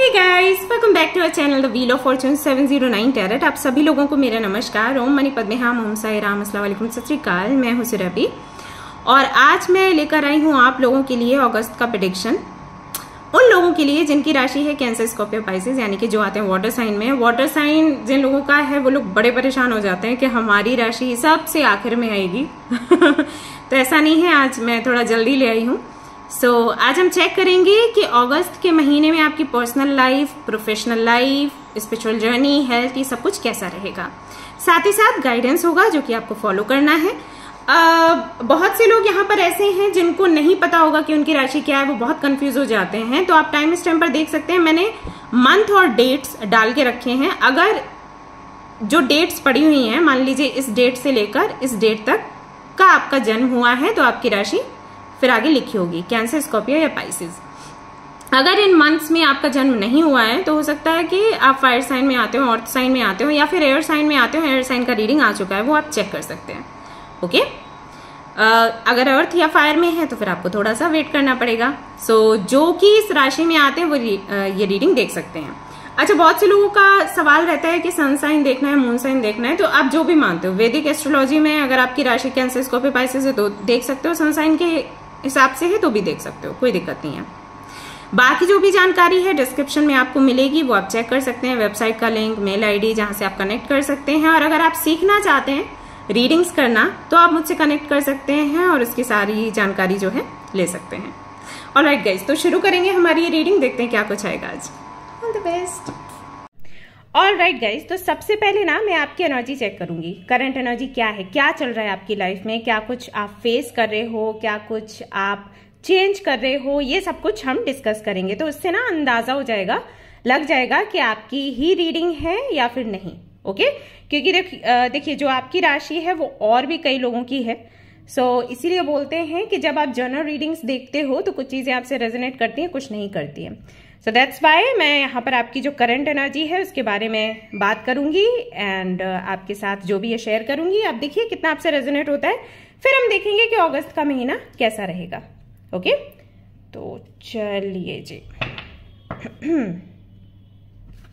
Hey guys, welcome back to our channel the wheel of fortune 709 tarot. आप सभी लोगों को मेरा नमस्कार। ओम मनी पद्मे हम, ओम साई राम, अस्सलाम वालेकुम, सत श्री अकाल। मैं हूं सुरभि और आज मैं लेकर आई हूं आप लोगों के लिए अगस्त का प्रेडिक्शन। उन लोगों के लिए जिनकी राशि है कैंसर, स्कॉर्पियो, पाइसेस, यानी कि जो आते हैं वाटर साइन में। वाटर साइन जिन लोगों का है वो लोग बड़े परेशान हो जाते हैं कि हमारी राशि सबसे आखिर में आएगी तो ऐसा नहीं है, आज मैं थोड़ा जल्दी ले आई हूं। आज हम चेक करेंगे कि अगस्त के महीने में आपकी personal life, professional life, spiritual journey, health, ये सब कुछ कैसा रहेगा। साथ ही साथ गाइडेंस होगा जो कि आपको फॉलो करना है। बहुत से लोग यहाँ पर ऐसे हैं जिनको नहीं पता होगा कि उनकी राशि क्या है, वो बहुत कंफ्यूज हो जाते हैं। तो आप टाइम स्टैम्प पर देख सकते हैं, मैंने मंथ और डेट्स डाल के रखे हैं। अगर जो डेट्स पड़ी हुई हैं, मान लीजिए इस डेट से लेकर इस डेट तक का आपका जन्म हुआ है, तो आपकी राशि फिर आगे लिखी होगी कैंसर, स्कॉर्पियो या पाइसेस। अगर इन मंथ्स में आपका जन्म नहीं हुआ है तो हो सकता है कि आप फायर साइन में आते हो, अर्थ साइन में आते हो, या फिर एयर साइन में आते हो। एयर साइन का रीडिंग आ चुका है, वो आप चेक कर सकते हैं। ओके, अगर अर्थ या फायर में है तो फिर आपको थोड़ा सा वेट करना पड़ेगा। जो कि इस राशि में आते हैं वो ये रीडिंग देख सकते हैं। अच्छा, बहुत से लोगों का सवाल रहता है कि सन साइन देखना है, मून साइन देखना है। तो आप जो भी मानते हो, वैदिक एस्ट्रोलॉजी में अगर आपकी राशि कैंसर, स्कॉर्पियो, पाइसेस है तो देख सकते हो। सन साइन के हिसाब से है तो भी देख सकते हो, कोई दिक्कत नहीं है। बाकी जो भी जानकारी है डिस्क्रिप्शन में आपको मिलेगी, वो आप चेक कर सकते हैं। वेबसाइट का लिंक, मेल आईडी, जहां से आप कनेक्ट कर सकते हैं। और अगर आप सीखना चाहते हैं रीडिंग्स करना तो आप मुझसे कनेक्ट कर सकते हैं और उसकी सारी जानकारी जो है ले सकते हैं। ऑलराइट गाइस, तो शुरू करेंगे हमारी ये रीडिंग, देखते हैं क्या कुछ आएगा आज। All the best. Alright guys, तो सबसे पहले ना मैं आपकी एनर्जी चेक करूंगी। करंट एनर्जी क्या है, क्या चल रहा है आपकी लाइफ में, क्या कुछ आप फेस कर रहे हो, क्या कुछ आप चेंज कर रहे हो, ये सब कुछ हम डिस्कस करेंगे। तो इससे ना अंदाजा हो जाएगा, लग जाएगा कि आपकी ही रीडिंग है या फिर नहीं। ओके, क्योंकि देखिए जो आपकी राशि है वो और भी कई लोगों की है। इसीलिए बोलते हैं कि जब आप जनरल रीडिंग्स देखते हो तो कुछ चीजें आपसे रेजोनेट करती हैं, कुछ नहीं करती हैं। दैट्स वाई मैं यहाँ पर आपकी जो करंट एनर्जी है उसके बारे में बात करूंगी एंड आपके साथ जो भी ये शेयर करूंगी। आप देखिए कितना आपसे रेजोनेट होता है, फिर हम देखेंगे कि अगस्त का महीना कैसा रहेगा। ओके, तो चलिए जी।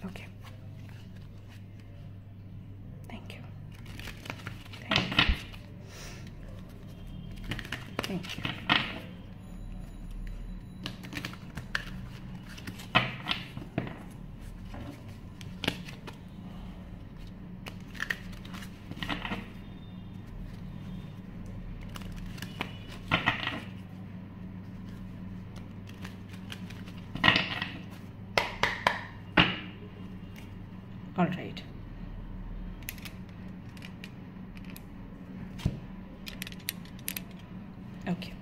Okay, thank you, thank you. All right. Okay.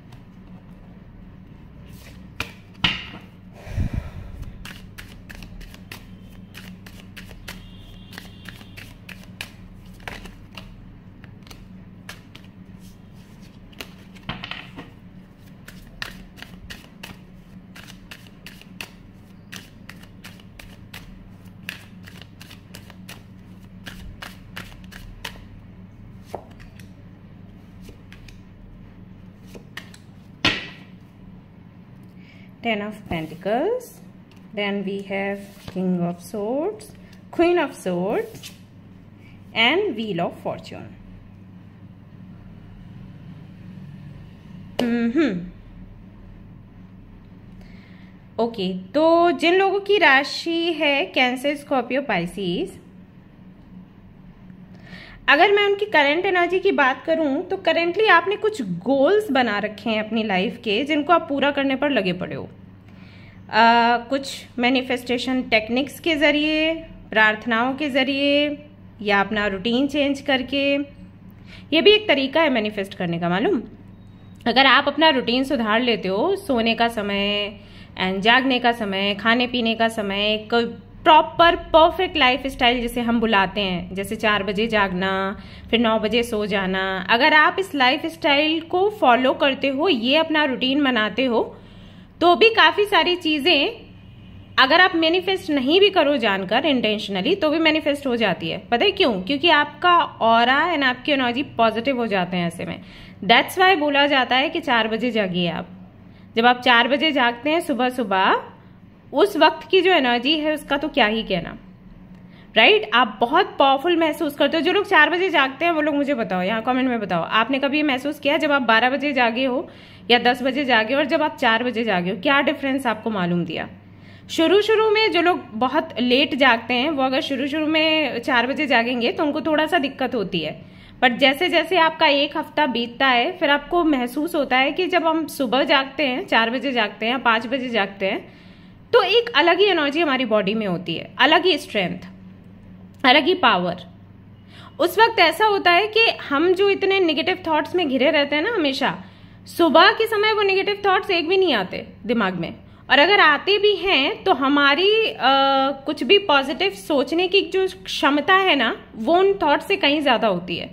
Ten of Pentacles, then we have King of Swords, Queen of Swords and Wheel of Fortune. Okay, तो जिन लोगों की राशि है कैंसर, स्कॉर्पियो, पाइसेस, अगर मैं उनकी करंट एनर्जी की बात करूं तो करेंटली आपने कुछ गोल्स बना रखे हैं अपनी लाइफ के, जिनको आप पूरा करने पर लगे पड़े हो। कुछ मैनिफेस्टेशन टेक्निक्स के जरिए, प्रार्थनाओं के जरिए, या अपना रूटीन चेंज करके। ये भी एक तरीका है मैनिफेस्ट करने का, मालूम। अगर आप अपना रूटीन सुधार लेते हो, सोने का समय एंड जागने का समय, खाने पीने का समय, प्रॉपर परफेक्ट लाइफ स्टाइल जिसे हम बुलाते हैं, जैसे 4 बजे जागना, फिर 9 बजे सो जाना, अगर आप इस लाइफ स्टाइल को फॉलो करते हो, ये अपना रूटीन बनाते हो, तो भी काफी सारी चीजें अगर आप मैनिफेस्ट नहीं भी करो जानकर इंटेंशनली, तो भी मैनिफेस्ट हो जाती है। पता है क्यों? क्योंकि आपका ऑरा एंड आपकी एनर्जी पॉजिटिव हो जाते हैं ऐसे में। दैट्स वाई बोला जाता है कि 4 बजे जागिए आप। जब आप 4 बजे जागते हैं सुबह सुबह, उस वक्त की जो एनर्जी है उसका तो क्या ही कहना, राइट। आप बहुत पावरफुल महसूस करते हो। जो लोग 4 बजे जागते हैं वो लोग मुझे बताओ, यहाँ कमेंट में बताओ, आपने कभी ये महसूस किया जब आप 12 बजे जागे हो या 10 बजे जागे हो और जब आप 4 बजे जागे हो, क्या डिफरेंस आपको मालूम दिया? शुरू में जो लोग बहुत लेट जागते हैं वो अगर शुरू में 4 बजे जागेंगे तो उनको थोड़ा सा दिक्कत होती है, बट जैसे जैसे आपका एक हफ्ता बीतता है फिर आपको महसूस होता है कि जब हम सुबह जागते हैं, 4 बजे जागते हैं, 5 बजे जागते हैं, तो एक अलग ही एनर्जी हमारी बॉडी में होती है, अलग ही स्ट्रेंथ, अलग ही पावर। उस वक्त ऐसा होता है कि हम जो इतने नेगेटिव थॉट्स में घिरे रहते हैं ना, हमेशा सुबह के समय वो नेगेटिव थॉट्स एक भी नहीं आते दिमाग में, और अगर आते भी हैं तो हमारी कुछ भी पॉजिटिव सोचने की जो क्षमता है ना वो उन थॉट से कहीं ज्यादा होती है।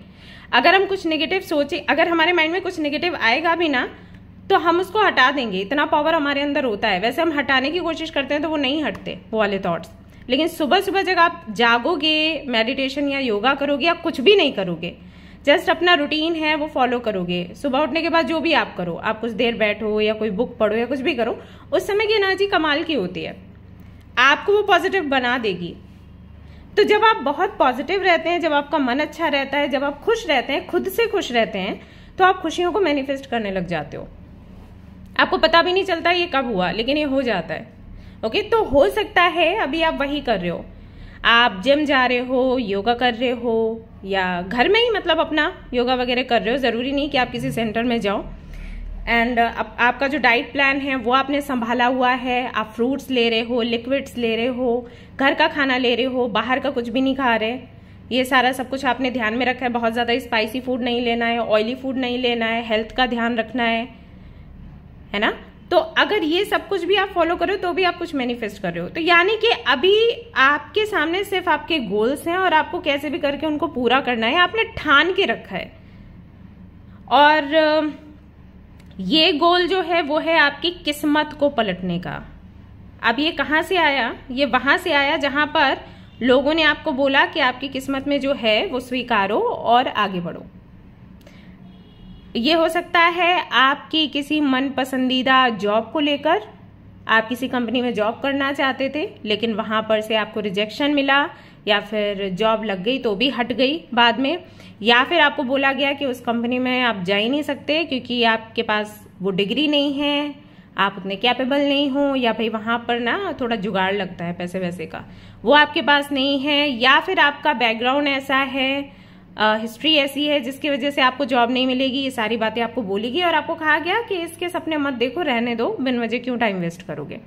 अगर हम कुछ नेगेटिव सोचे, अगर हमारे माइंड में कुछ नेगेटिव आएगा भी ना तो हम उसको हटा देंगे, इतना पावर हमारे अंदर होता है। वैसे हम हटाने की कोशिश करते हैं तो वो नहीं हटते वो वाले थॉट्स, लेकिन सुबह सुबह जब आप जागोगे, मेडिटेशन या योगा करोगे या कुछ भी नहीं करोगे, जस्ट अपना रूटीन है वो फॉलो करोगे, सुबह उठने के बाद जो भी आप करो, आप कुछ देर बैठो या कोई बुक पढ़ो या कुछ भी करो, उस समय की एनर्जी कमाल की होती है, आपको वो पॉजिटिव बना देगी। तो जब आप बहुत पॉजिटिव रहते हैं, जब आपका मन अच्छा रहता है, जब आप खुश रहते हैं, खुद से खुश रहते हैं, तो आप खुशियों को मैनिफेस्ट करने लग जाते हो। आपको पता भी नहीं चलता ये कब हुआ, लेकिन ये हो जाता है। ओके, तो हो सकता है अभी आप वही कर रहे हो, आप जिम जा रहे हो, योगा कर रहे हो, या घर में ही मतलब अपना योगा वगैरह कर रहे हो, जरूरी नहीं कि आप किसी सेंटर में जाओ। एंड आपका जो डाइट प्लान है वो आपने संभाला हुआ है, आप फ्रूट्स ले रहे हो, लिक्विड्स ले रहे हो, घर का खाना ले रहे हो, बाहर का कुछ भी नहीं खा रहे, ये सारा सब कुछ आपने ध्यान में रखा है। बहुत ज्यादा स्पाइसी फूड नहीं लेना है, ऑयली फूड नहीं लेना है, हेल्थ का ध्यान रखना है ना। तो अगर ये सब कुछ भी आप फॉलो करो तो भी आप कुछ मैनिफेस्ट कर रहे हो। तो यानी कि अभी आपके सामने सिर्फ आपके गोल्स हैं और आपको कैसे भी करके उनको पूरा करना है, आपने ठान के रखा है। और ये गोल जो है वो है आपकी किस्मत को पलटने का। अब ये कहाँ से आया? ये वहां से आया जहां पर लोगों ने आपको बोला कि आपकी किस्मत में जो है वो स्वीकारो और आगे बढ़ो। ये हो सकता है आपकी किसी मन पसंदीदा जॉब को लेकर, आप किसी कंपनी में जॉब करना चाहते थे लेकिन वहां पर से आपको रिजेक्शन मिला, या फिर जॉब लग गई तो भी हट गई बाद में, या फिर आपको बोला गया कि उस कंपनी में आप जा ही नहीं सकते क्योंकि आपके पास वो डिग्री नहीं है, आप उतने कैपेबल नहीं हो, या भाई वहां पर ना थोड़ा जुगाड़ लगता है पैसे वैसे का, वो आपके पास नहीं है, या फिर आपका बैकग्राउंड ऐसा है, हिस्ट्री ऐसी है जिसकी वजह से आपको जॉब नहीं मिलेगी। ये सारी बातें आपको बोली गई और आपको कहा गया कि इसके सपने मत देखो, रहने दो, बिन वजह क्यों टाइम वेस्ट करोगे।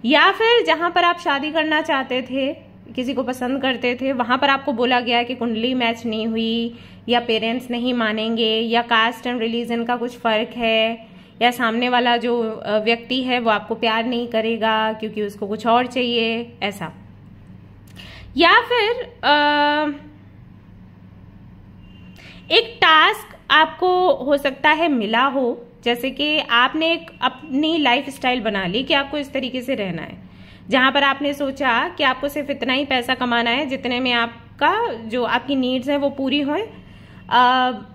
या फिर जहां पर आप शादी करना चाहते थे, किसी को पसंद करते थे, वहां पर आपको बोला गया कि कुंडली मैच नहीं हुई, या पेरेंट्स नहीं मानेंगे, या कास्ट एंड रिलीजन का कुछ फर्क है, या सामने वाला जो व्यक्ति है वो आपको प्यार नहीं करेगा क्योंकि उसको कुछ और चाहिए, ऐसा। या फिर एक टास्क आपको हो सकता है मिला हो, जैसे कि आपने एक अपनी लाइफ स्टाइल बना ली कि आपको इस तरीके से रहना है, जहां पर आपने सोचा कि आपको सिर्फ इतना ही पैसा कमाना है जितने में आपका जो आपकी नीड्स हैं वो पूरी हों।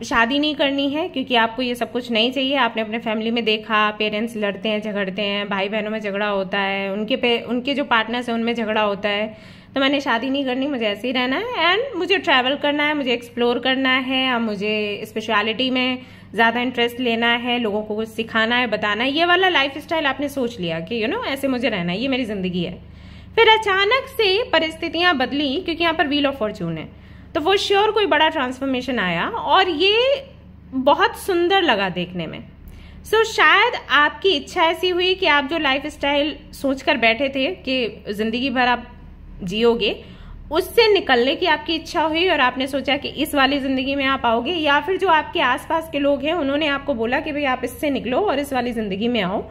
शादी नहीं करनी है क्योंकि आपको ये सब कुछ नहीं चाहिए। आपने अपने फैमिली में देखा, पेरेंट्स लड़ते हैं, झगड़ते हैं, भाई बहनों में झगड़ा होता है, उनके जो पार्टनर्स हैं उनमें झगड़ा होता है, तो मैंने शादी नहीं करनी, मुझे ऐसे ही रहना है, एंड मुझे ट्रैवल करना है, मुझे एक्सप्लोर करना है, और मुझे स्पेशलिटी में ज्यादा इंटरेस्ट लेना है, लोगों को कुछ सिखाना है, बताना है। ये वाला लाइफ स्टाइल आपने सोच लिया कि ऐसे मुझे रहना है, ये मेरी जिंदगी है। फिर अचानक से परिस्थितियां बदली क्योंकि यहाँ पर व्हील ऑफ फॉर्च्यून है, तो वो श्योर कोई बड़ा ट्रांसफॉर्मेशन आया और ये बहुत सुंदर लगा देखने में। सो शायद आपकी इच्छा ऐसी हुई कि आप जो लाइफ स्टाइल सोचकर बैठे थे कि जिंदगी भर आप जियोगे, उससे निकलने की आपकी इच्छा हुई और आपने सोचा कि इस वाली जिंदगी में आप आओगे, या फिर जो आपके आसपास के लोग हैं उन्होंने आपको बोला कि भाई आप इससे निकलो और इस वाली जिंदगी में आओ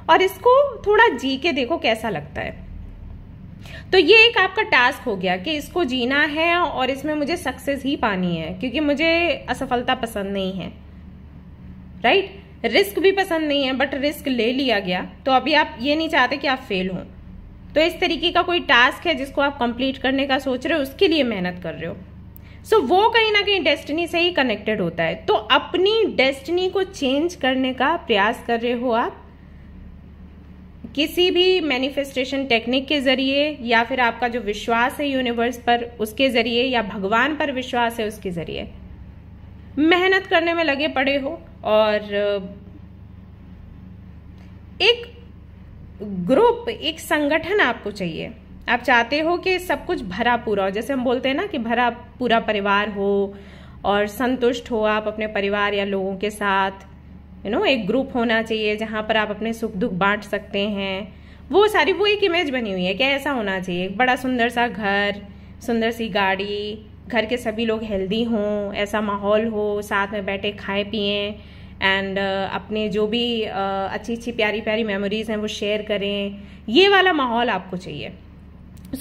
और इसको थोड़ा जी के देखो कैसा लगता है। तो ये एक आपका टास्क हो गया कि इसको जीना है और इसमें मुझे सक्सेस ही पानी है, क्योंकि मुझे असफलता पसंद नहीं है, राइट। रिस्क भी पसंद नहीं है, बट रिस्क ले लिया गया, तो अभी आप ये नहीं चाहते कि आप फेल हो। तो इस तरीके का कोई टास्क है जिसको आप कंप्लीट करने का सोच रहे हो, उसके लिए मेहनत कर रहे हो। सो वो कहीं ना कहीं डेस्टिनी से ही कनेक्टेड होता है। तो अपनी डेस्टिनी को चेंज करने का प्रयास कर रहे हो आप किसी भी मैनिफेस्टेशन टेक्निक के जरिए या फिर आपका जो विश्वास है यूनिवर्स पर उसके जरिए या भगवान पर विश्वास है उसके जरिए मेहनत करने में लगे पड़े हो और एक ग्रुप, एक संगठन आपको चाहिए। आप चाहते हो कि सब कुछ भरा पूरा हो, जैसे हम बोलते हैं ना कि भरा पूरा परिवार हो और संतुष्ट हो आप अपने परिवार या लोगों के साथ। एक ग्रुप होना चाहिए जहां पर आप अपने सुख दुख बांट सकते हैं। वो एक इमेज बनी हुई है कि ऐसा होना चाहिए। एक बड़ा सुंदर सा घर, सुंदर सी गाड़ी, घर के सभी लोग हेल्दी हों, ऐसा माहौल हो, साथ में बैठे खाएं पिएं एंड अपने जो भी अच्छी अच्छी प्यारी प्यारी मेमोरीज हैं वो शेयर करें। ये वाला माहौल आपको चाहिए।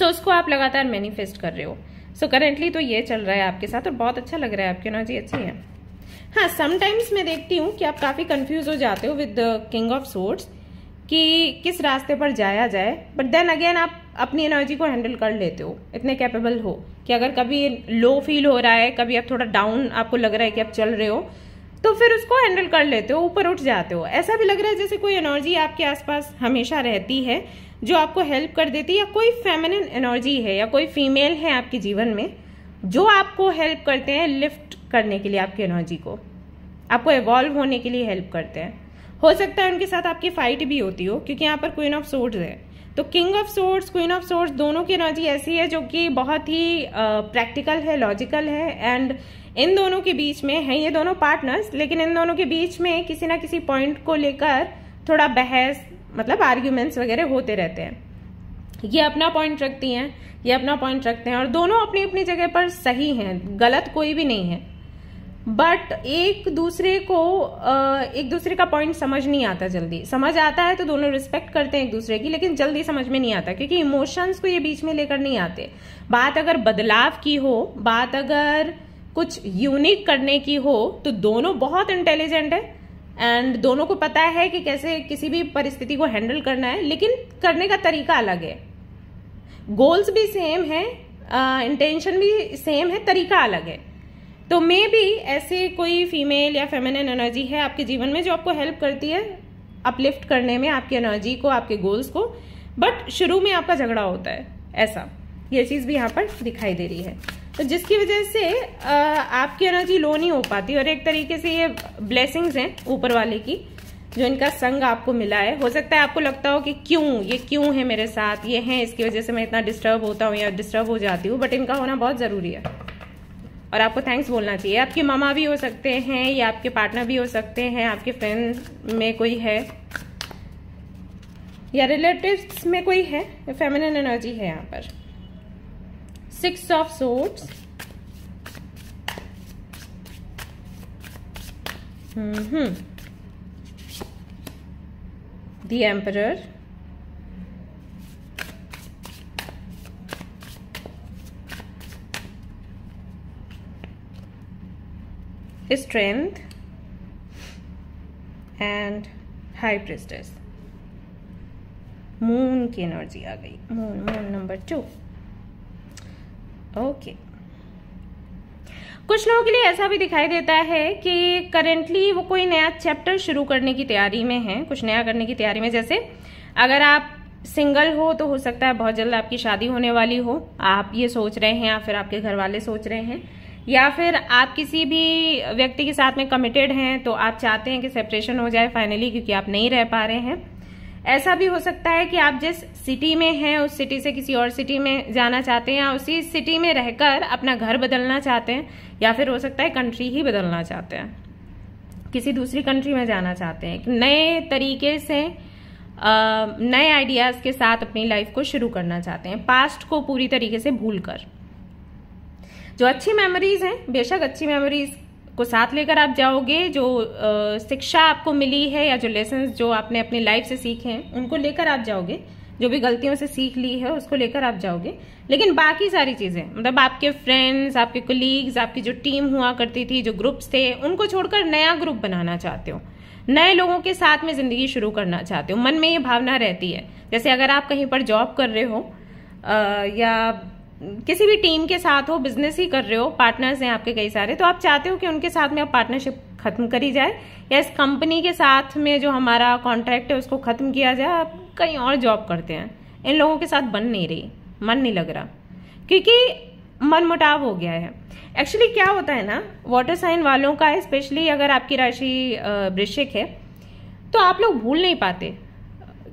उसको आप लगातार मैनिफेस्ट कर रहे हो। करेंटली तो ये चल रहा है आपके साथ और बहुत अच्छा लग रहा है, आपकी एनर्जी अच्छी है। हाँ, समटाइम्स मैं देखती हूँ कि आप काफी कंफ्यूज हो जाते हो with the king of swords कि किस रास्ते पर जाया जाए, बट देन अगेन आप अपनी एनर्जी को हैंडल कर लेते हो, इतने कैपेबल हो कि अगर कभी लो फील हो रहा है, कभी आप थोड़ा डाउन आपको लग रहा है कि आप चल रहे हो, तो फिर उसको हैंडल कर लेते हो, ऊपर उठ जाते हो। ऐसा भी लग रहा है जैसे कोई एनर्जी आपके आसपास हमेशा रहती है जो आपको हेल्प कर देती है, या कोई फेमिनिन एनर्जी है या कोई फीमेल है आपके जीवन में जो आपको हेल्प करते हैं लिफ्ट करने के लिए, आपकी एनर्जी को, आपको इवॉल्व होने के लिए हेल्प करते हैं। हो सकता है उनके साथ आपकी फाइट भी होती हो, क्योंकि यहाँ पर क्वीन ऑफ सोर्ड्स है। तो king of swords, queen of swords दोनों की एनर्जी ऐसी है जो कि बहुत ही प्रैक्टिकल है, लॉजिकल है, एंड इन दोनों के बीच में है, ये दोनों पार्टनर्स, लेकिन इन दोनों के बीच में किसी ना किसी पॉइंट को लेकर थोड़ा बहस, मतलब आर्ग्यूमेंट्स वगैरह होते रहते हैं। ये अपना पॉइंट रखती हैं, ये अपना पॉइंट रखते हैं, और दोनों अपनी अपनी जगह पर सही हैं, गलत कोई भी नहीं है। बट एक दूसरे का पॉइंट समझ नहीं आता। जल्दी समझ आता है तो दोनों रिस्पेक्ट करते हैं एक दूसरे की, लेकिन जल्दी समझ में नहीं आता क्योंकि इमोशंस को ये बीच में लेकर नहीं आते। बात अगर बदलाव की हो, बात अगर कुछ यूनिक करने की हो, तो दोनों बहुत इंटेलिजेंट है एंड दोनों को पता है कि कैसे किसी भी परिस्थिति को हैंडल करना है, लेकिन करने का तरीका अलग है। गोल्स भी सेम है, इंटेंशन भी सेम है, तरीका अलग है। तो मे बी ऐसे कोई फीमेल या फेमिनिन एनर्जी है आपके जीवन में जो आपको हेल्प करती है अपलिफ्ट करने में आपकी एनर्जी को, आपके गोल्स को, बट शुरू में आपका झगड़ा होता है, ऐसा ये चीज भी यहाँ पर दिखाई दे रही है। तो जिसकी वजह से आपकी एनर्जी लो नहीं हो पाती, और एक तरीके से ये ब्लेसिंग्स हैं ऊपर वाले की जो इनका संग आपको मिला है। हो सकता है आपको लगता हो कि ये क्यों है मेरे साथ, ये है इसकी वजह से मैं इतना डिस्टर्ब होता हूँ या डिस्टर्ब हो जाती हूँ, बट इनका होना बहुत जरूरी है और आपको थैंक्स बोलना चाहिए। आपकी मामा भी हो सकते हैं या आपके पार्टनर भी हो सकते हैं, आपके फ्रेंड में कोई है या रिलेटिव्स में कोई है, फेमिनिन एनर्जी है यहाँ पर। 6 of swords, the emperor, strength and high priestess. Moon की एनर्जी आ गई, मून नंबर 2। ओके, कुछ लोगों के लिए ऐसा भी दिखाई देता है कि करेंटली वो कोई नया चैप्टर शुरू करने की तैयारी में है, कुछ नया करने की तैयारी में। जैसे अगर आप सिंगल हो तो हो सकता है बहुत जल्द आपकी शादी होने वाली हो, आप ये सोच रहे हैं, या फिर आपके घर वाले सोच रहे हैं, या फिर आप किसी भी व्यक्ति के साथ में कमिटेड हैं तो आप चाहते हैं कि सेपरेशन हो जाए फाइनली क्योंकि आप नहीं रह पा रहे हैं। ऐसा भी हो सकता है कि आप जिस सिटी में हैं उस सिटी से किसी और सिटी में जाना चाहते हैं, या उसी सिटी में रहकर अपना घर बदलना चाहते हैं, या फिर हो सकता है कंट्री ही बदलना चाहते हैं, किसी दूसरी कंट्री में जाना चाहते हैं, नए तरीके से नए आइडियाज के साथ अपनी लाइफ को शुरू करना चाहते हैं, पास्ट को पूरी तरीके से भूलकर। जो अच्छी मेमोरीज हैं, बेशक अच्छी मेमोरीज को साथ लेकर आप जाओगे, जो शिक्षा आपको मिली है या जो लेसन्स जो आपने अपनी लाइफ से सीखे हैं उनको लेकर आप जाओगे, जो भी गलतियों से सीख ली है उसको लेकर आप जाओगे। लेकिन बाकी सारी चीजें, मतलब आपके फ्रेंड्स, आपके कोलीग्स, आपकी जो टीम हुआ करती थी, जो ग्रुप्स थे, उनको छोड़कर नया ग्रुप बनाना चाहते हो, नए लोगों के साथ में जिंदगी शुरू करना चाहते हो। मन में ये भावना रहती है। जैसे अगर आप कहीं पर जॉब कर रहे हो या किसी भी टीम के साथ हो, बिजनेस ही कर रहे हो, पार्टनर्स हैं आपके कई सारे, तो आप चाहते हो कि उनके साथ में आप पार्टनरशिप खत्म करी जाए, या इस कंपनी के साथ में जो हमारा कॉन्ट्रैक्ट है उसको खत्म किया जाए। आप कहीं और जॉब करते हैं, इन लोगों के साथ बन नहीं रही, मन नहीं लग रहा, क्योंकि मनमुटाव हो गया है। एक्चुअली क्या होता है ना, वाटर साइन वालों का, स्पेशली अगर आपकी राशि वृश्चिक है, तो आप लोग भूल नहीं पाते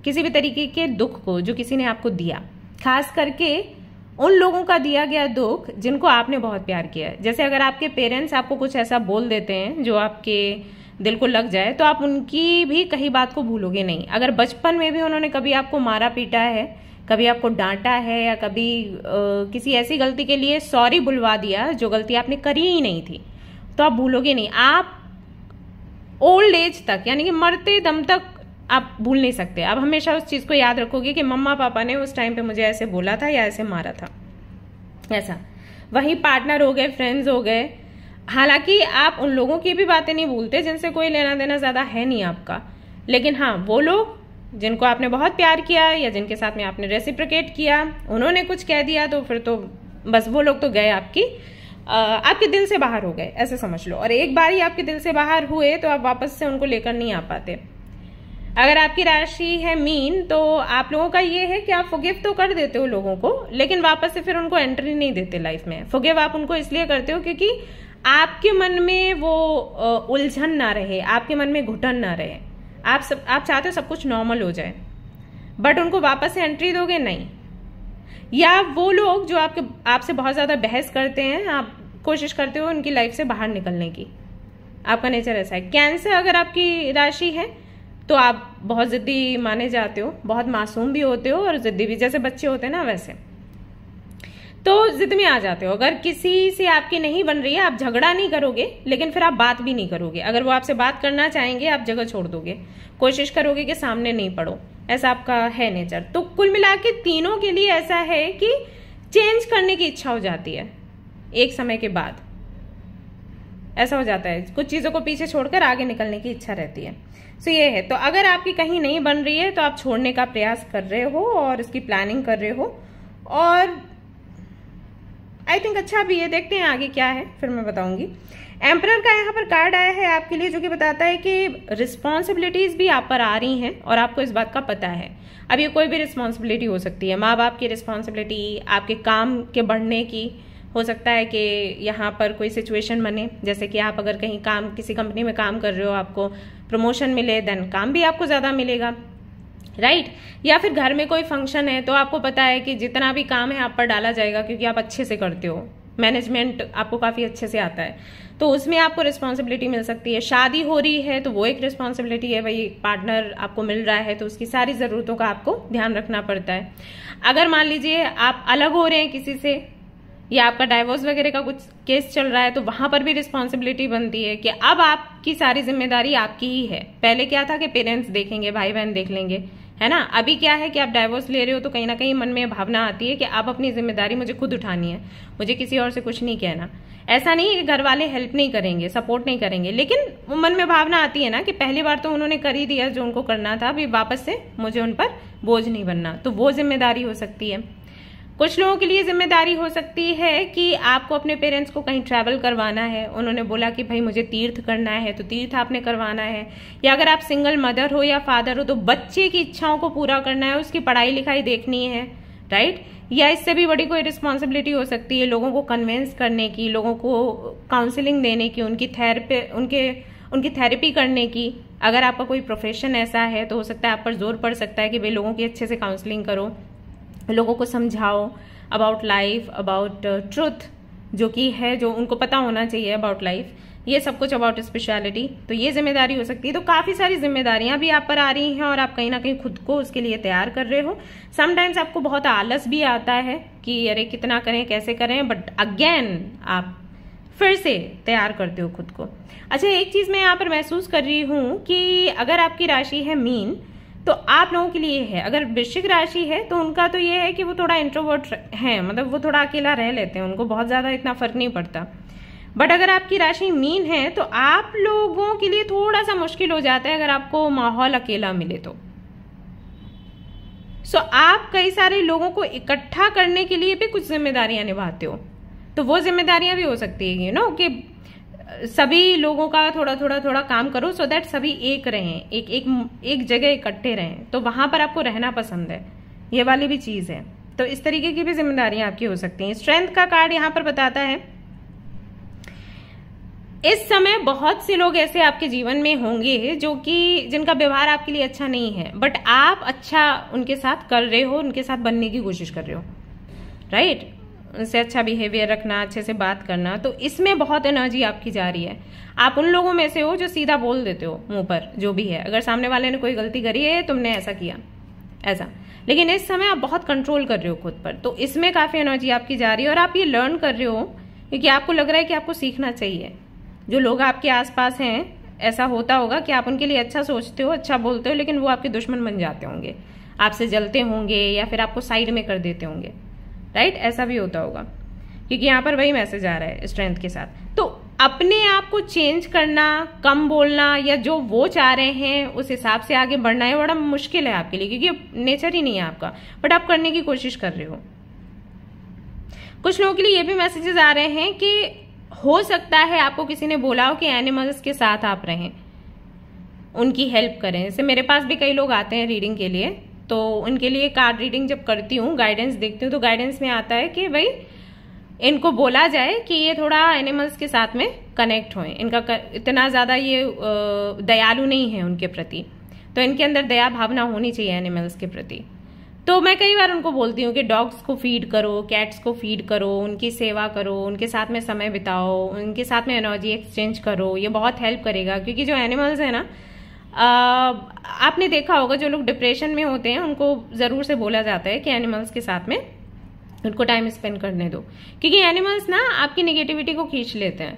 किसी भी तरीके के दुख को जो किसी ने आपको दिया, खास करके उन लोगों का दिया गया दुख जिनको आपने बहुत प्यार किया है। जैसे अगर आपके पेरेंट्स आपको कुछ ऐसा बोल देते हैं जो आपके दिल को लग जाए, तो आप उनकी भी कहीं बात को भूलोगे नहीं। अगर बचपन में भी उन्होंने कभी आपको मारा पीटा है, कभी आपको डांटा है, या कभी किसी ऐसी गलती के लिए सॉरी बुलवा दिया जो गलती आपने करी ही नहीं थी, तो आप भूलोगे नहीं। आप ओल्ड एज तक, यानी कि मरते दम तक आप भूल नहीं सकते। आप हमेशा उस चीज को याद रखोगे कि मम्मा पापा ने उस टाइम पे मुझे ऐसे बोला था या ऐसे मारा था, ऐसा। वही पार्टनर हो गए, फ्रेंड्स हो गए, हालांकि आप उन लोगों की भी बातें नहीं भूलते जिनसे कोई लेना देना ज्यादा है नहीं आपका, लेकिन हाँ, वो लोग जिनको आपने बहुत प्यार किया या जिनके साथ में आपने रेसिप्रोकेट किया, उन्होंने कुछ कह दिया तो फिर तो बस वो लोग तो गए, आपके दिल से बाहर हो गए, ऐसे समझ लो। और एक बार ही आपके दिल से बाहर हुए तो आप वापस से उनको लेकर नहीं आ पाते। अगर आपकी राशि है मीन, तो आप लोगों का ये है कि आप फॉरगिव तो कर देते हो लोगों को, लेकिन वापस से फिर उनको एंट्री नहीं देते लाइफ में। फॉरगिव आप उनको इसलिए करते हो क्योंकि आपके मन में वो उलझन ना रहे, आपके मन में घुटन ना रहे। आप चाहते हो सब कुछ नॉर्मल हो जाए, बट उनको वापस से एंट्री दोगे नहीं। या वो लोग जो आपसे बहुत ज्यादा बहस करते हैं, आप कोशिश करते हो उनकी लाइफ से बाहर निकलने की, आपका नेचर ऐसा है। कैंसर अगर आपकी राशि है तो आप बहुत जिद्दी माने जाते हो, बहुत मासूम भी होते हो और जिद्दी भी, जैसे बच्चे होते हैं ना वैसे, तो जिद में आ जाते हो। अगर किसी से आपकी नहीं बन रही है, आप झगड़ा नहीं करोगे, लेकिन फिर आप बात भी नहीं करोगे। अगर वो आपसे बात करना चाहेंगे, आप जगह छोड़ दोगे, कोशिश करोगे कि सामने नहीं पड़ो, ऐसा आपका है नेचर। तो कुल मिला के तीनों के लिए ऐसा है कि चेंज करने की इच्छा हो जाती है एक समय के बाद, ऐसा हो जाता है। कुछ चीजों को पीछे छोड़कर आगे निकलने की इच्छा रहती है। सो ये है। तो अगर आपकी कहीं नहीं बन रही है तो आप छोड़ने का प्रयास कर रहे हो और इसकी प्लानिंग कर रहे हो, और आई थिंक अच्छा भी है। देखते हैं आगे क्या है, फिर मैं बताऊंगी। एम्परर का यहाँ पर कार्ड आया है आपके लिए, जो कि बताता है कि रिस्पॉन्सिबिलिटीज भी आप पर आ रही हैं और आपको इस बात का पता है। अब ये कोई भी रिस्पॉन्सिबिलिटी हो सकती है, माँ बाप की रिस्पॉन्सिबिलिटी, आपके काम के बढ़ने की, हो सकता है कि यहाँ पर कोई सिचुएशन बने, जैसे कि आप अगर कहीं किसी कंपनी में काम कर रहे हो, आपको प्रमोशन मिले, देन काम भी आपको ज्यादा मिलेगा, राइट। या फिर घर में कोई फंक्शन है तो आपको पता है कि जितना भी काम है आप पर डाला जाएगा, क्योंकि आप अच्छे से करते हो, मैनेजमेंट आपको काफी अच्छे से आता है, तो उसमें आपको रिस्पॉन्सिबिलिटी मिल सकती है। शादी हो रही है तो वो एक रिस्पॉन्सिबिलिटी है, भाई पार्टनर आपको मिल रहा है तो उसकी सारी जरूरतों का आपको ध्यान रखना पड़ता है। अगर मान लीजिए आप अलग हो रहे हैं किसी से, या आपका डाइवोर्स वगैरह का कुछ केस चल रहा है, तो वहां पर भी रिस्पॉन्सिबिलिटी बनती है कि अब आपकी सारी जिम्मेदारी आपकी ही है। पहले क्या था कि पेरेंट्स देखेंगे, भाई बहन देख लेंगे, है ना। अभी क्या है कि आप डाइवोर्स ले रहे हो तो कहीं ना कहीं मन में भावना आती है कि अब अपनी जिम्मेदारी मुझे खुद उठानी है, मुझे किसी और से कुछ नहीं कहना। ऐसा नहीं है कि घर वाले हेल्प नहीं करेंगे, सपोर्ट नहीं करेंगे, लेकिन वो मन में भावना आती है ना कि पहली बार तो उन्होंने कर ही दिया जो उनको करना था, अभी वापस से मुझे उन पर बोझ नहीं बनना, तो वो जिम्मेदारी हो सकती है। कुछ लोगों के लिए जिम्मेदारी हो सकती है कि आपको अपने पेरेंट्स को कहीं ट्रैवल करवाना है, उन्होंने बोला कि भाई मुझे तीर्थ करना है तो तीर्थ आपने करवाना है। या अगर आप सिंगल मदर हो या फादर हो तो बच्चे की इच्छाओं को पूरा करना है, उसकी पढ़ाई लिखाई देखनी है, राइट। या इससे भी बड़ी कोई रिस्पॉन्सिबिलिटी हो सकती है लोगों को कन्विंस करने की, लोगों को काउंसलिंग देने की, उनकी थेरेपी करने की। अगर आपका कोई प्रोफेशन ऐसा है तो हो सकता है आप पर जोर पड़ सकता है कि भाई लोगों की अच्छे से काउंसलिंग करो, लोगों को समझाओ अबाउट लाइफ, अबाउट ट्रुथ जो कि है, जो उनको पता होना चाहिए अबाउट लाइफ, ये सब कुछ अबाउट स्पेशलिटी। तो ये जिम्मेदारी हो सकती है। तो काफी सारी जिम्मेदारियां भी आप पर आ रही हैं और आप कहीं ना कहीं खुद को उसके लिए तैयार कर रहे हो। समटाइम्स आपको बहुत आलस भी आता है कि अरे कितना करें, कैसे करें, बट अगेन आप फिर से तैयार करते हो खुद को। अच्छा, एक चीज मैं यहाँ पर महसूस कर रही हूँ कि अगर आपकी राशि है मीन तो आप लोगों के लिए है, अगर वृश्चिक राशि है तो उनका तो ये है कि वो थोड़ा इंट्रोवर्ट है, मतलब वो थोड़ा अकेला रह लेते हैं, उनको बहुत ज्यादा इतना फर्क नहीं पड़ता। बट अगर आपकी राशि मीन है तो आप लोगों के लिए थोड़ा सा मुश्किल हो जाता है अगर आपको माहौल अकेला मिले तो। सो आप कई सारे लोगों को इकट्ठा करने के लिए भी कुछ जिम्मेदारियां निभाते हो, तो वो जिम्मेदारियां भी हो सकती है, यू नो, कि सभी लोगों का थोड़ा काम करो सो दैट सभी एक रहें, एक जगह इकट्ठे रहें। तो वहां पर आपको रहना पसंद है, ये वाली भी चीज है। तो इस तरीके की भी जिम्मेदारियां आपकी हो सकती हैं। स्ट्रेंथ का कार्ड यहां पर बताता है इस समय बहुत से लोग ऐसे आपके जीवन में होंगे जो कि जिनका व्यवहार आपके लिए अच्छा नहीं है, बट आप अच्छा उनके साथ कर रहे हो, उनके साथ बनने की कोशिश कर रहे हो, राइट? उनसे अच्छा बिहेवियर रखना, अच्छे से बात करना। तो इसमें बहुत एनर्जी आपकी जा रही है। आप उन लोगों में से हो जो सीधा बोल देते हो मुंह पर जो भी है, अगर सामने वाले ने कोई गलती करी है, तुमने ऐसा किया ऐसा, लेकिन इस समय आप बहुत कंट्रोल कर रहे हो खुद पर। तो इसमें काफी एनर्जी आपकी जा रही है और आप ये लर्न कर रहे हो क्योंकि आपको लग रहा है कि आपको सीखना चाहिए। जो लोग आपके आसपास हैं, ऐसा होता होगा कि आप उनके लिए अच्छा सोचते हो, अच्छा बोलते हो, लेकिन वो आपके दुश्मन बन जाते होंगे, आपसे जलते होंगे या फिर आपको साइड में कर देते होंगे, राइट? ऐसा भी होता होगा क्योंकि यहाँ पर वही मैसेज आ रहा है स्ट्रेंथ के साथ। तो अपने आप को चेंज करना, कम बोलना या जो वो चाह रहे हैं उस हिसाब से आगे बढ़ना है बड़ा मुश्किल है आपके लिए क्योंकि नेचर ही नहीं है आपका, बट आप करने की कोशिश कर रहे हो। कुछ लोगों के लिए ये भी मैसेजेस आ रहे हैं कि हो सकता है आपको किसी ने बोला हो कि एनिमल्स के साथ आप रहें, उनकी हेल्प करें। जैसे मेरे पास भी कई लोग आते हैं रीडिंग के लिए, तो उनके लिए कार्ड रीडिंग जब करती हूँ, गाइडेंस देखती हूँ, तो गाइडेंस में आता है कि भाई इनको बोला जाए कि ये थोड़ा एनिमल्स के साथ में कनेक्ट होएं। इनका इतना ज्यादा ये दयालु नहीं है उनके प्रति, तो इनके अंदर दया भावना होनी चाहिए एनिमल्स के प्रति। तो मैं कई बार उनको बोलती हूँ कि डॉग्स को फीड करो, कैट्स को फीड करो, उनकी सेवा करो, उनके साथ में समय बिताओ, उनके साथ में एनर्जी एक्सचेंज करो, ये बहुत हेल्प करेगा। क्योंकि जो एनिमल्स है ना, आपने देखा होगा जो लोग डिप्रेशन में होते हैं उनको जरूर से बोला जाता है कि एनिमल्स के साथ में उनको टाइम स्पेंड करने दो, क्योंकि एनिमल्स ना आपकी नेगेटिविटी को खींच लेते हैं,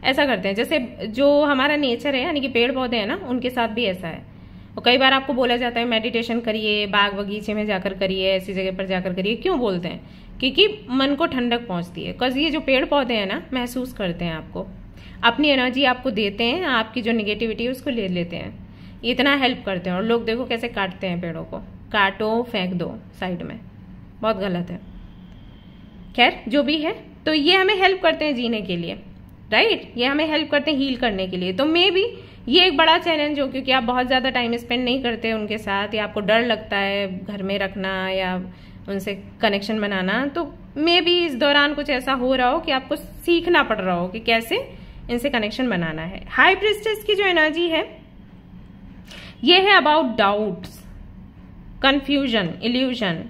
ऐसा करते हैं। जैसे जो हमारा नेचर है यानी कि पेड़ पौधे हैं ना, उनके साथ भी ऐसा है। और कई बार आपको बोला जाता है मेडिटेशन करिए, बाग बगीचे में जाकर करिए, ऐसी जगह पर जाकर करिए। क्यों बोलते हैं? क्योंकि मन को ठंडक पहुंचती है। बिकॉज ये जो पेड़ पौधे हैं ना, महसूस करते हैं आपको, अपनी एनर्जी आपको देते हैं, आपकी जो नेगेटिविटी है उसको ले लेते हैं, इतना हेल्प करते हैं। और लोग देखो कैसे काटते हैं पेड़ों को, काटो फेंक दो साइड में, बहुत गलत है। खैर जो भी है, तो ये हमें हेल्प करते हैं जीने के लिए, राइट? ये हमें हेल्प करते हैं हील करने के लिए। तो मे बी ये एक बड़ा चैलेंज हो क्योंकि आप बहुत ज्यादा टाइम स्पेंड नहीं करते उनके साथ, या आपको डर लगता है घर में रखना या उनसे कनेक्शन बनाना। तो मे बी इस दौरान कुछ ऐसा हो रहा हो कि आपको सीखना पड़ रहा हो कि कैसे इनसे कनेक्शन बनाना है। हाई प्रीस्टेस की जो एनर्जी है ये है अबाउट डाउट्स, कंफ्यूजन, इल्यूजन।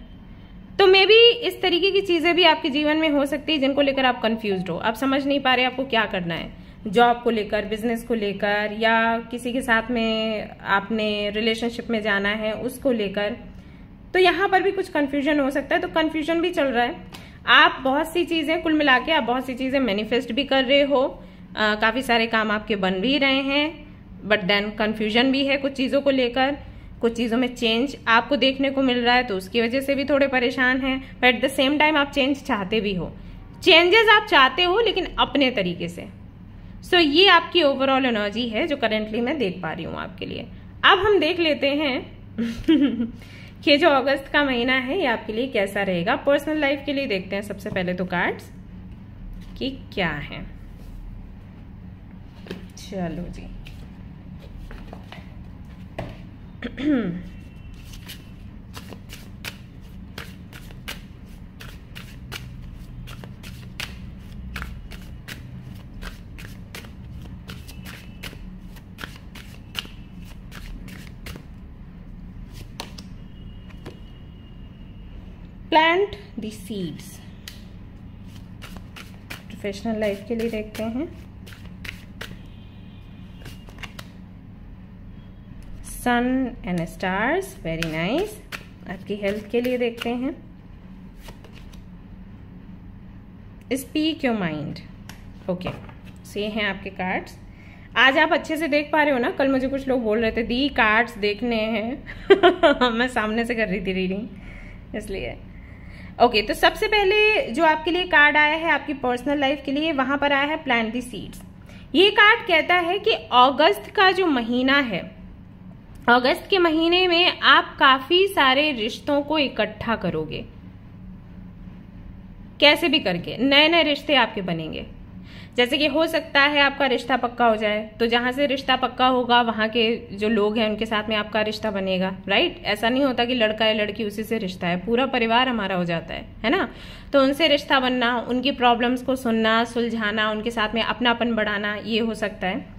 तो मे बी इस तरीके की चीजें भी आपके जीवन में हो सकती है जिनको लेकर आप कंफ्यूज्ड हो, आप समझ नहीं पा रहे आपको क्या करना है, जॉब को लेकर, बिजनेस को लेकर, या किसी के साथ में आपने रिलेशनशिप में जाना है उसको लेकर। तो यहाँ पर भी कुछ कंफ्यूजन हो सकता है। तो कंफ्यूजन भी चल रहा है। आप बहुत सी चीजें, कुल मिला के आप बहुत सी चीजें मैनिफेस्ट भी कर रहे हो, काफी सारे काम आपके बन भी रहे हैं, बट देन कंफ्यूजन भी है कुछ चीजों को लेकर। कुछ चीजों में चेंज आपको देखने को मिल रहा है, तो उसकी वजह से भी थोड़े परेशान हैं। But at the same time आप चेंज चाहते भी हो, चेंजेस आप चाहते हो लेकिन अपने तरीके से। सो ये आपकी ओवरऑल एनर्जी है जो करेंटली मैं देख पा रही हूँ आपके लिए। अब हम देख लेते हैं कि जो अगस्त का महीना है ये आपके लिए कैसा रहेगा। पर्सनल लाइफ के लिए देखते हैं सबसे पहले तो कार्ड्स कि क्या है। चलो जी plant the seeds. Professional life के लिए देखते हैं sun and stars, very nice. आपकी हेल्थ के लिए देखते हैं speak your mind. Okay, so ये हैं आपके कार्ड्स। आज आप अच्छे से देख पा रहे हो ना? कल मुझे कुछ लोग बोल रहे थे दी कार्ड्स देखने हैं मैं सामने से कर रही थी रीडिंग, इसलिए। ओके, तो सबसे पहले जो आपके लिए कार्ड आया है आपकी पर्सनल लाइफ के लिए, वहां पर आया है प्लांट द सीड्स। ये कार्ड कहता है कि अगस्त का जो महीना है, अगस्त के महीने में आप काफी सारे रिश्तों को इकट्ठा करोगे, कैसे भी करके नए नए रिश्ते आपके बनेंगे। जैसे कि हो सकता है आपका रिश्ता पक्का हो जाए, तो जहां से रिश्ता पक्का होगा वहां के जो लोग हैं उनके साथ में आपका रिश्ता बनेगा, राइट। ऐसा नहीं होता कि लड़का या लड़की उसी से रिश्ता है, पूरा परिवार हमारा हो जाता है ना। तो उनसे रिश्ता बनना, उनकी प्रॉब्लम्स को सुनना, सुलझाना, उनके साथ में अपनापन बढ़ाना, ये हो सकता है।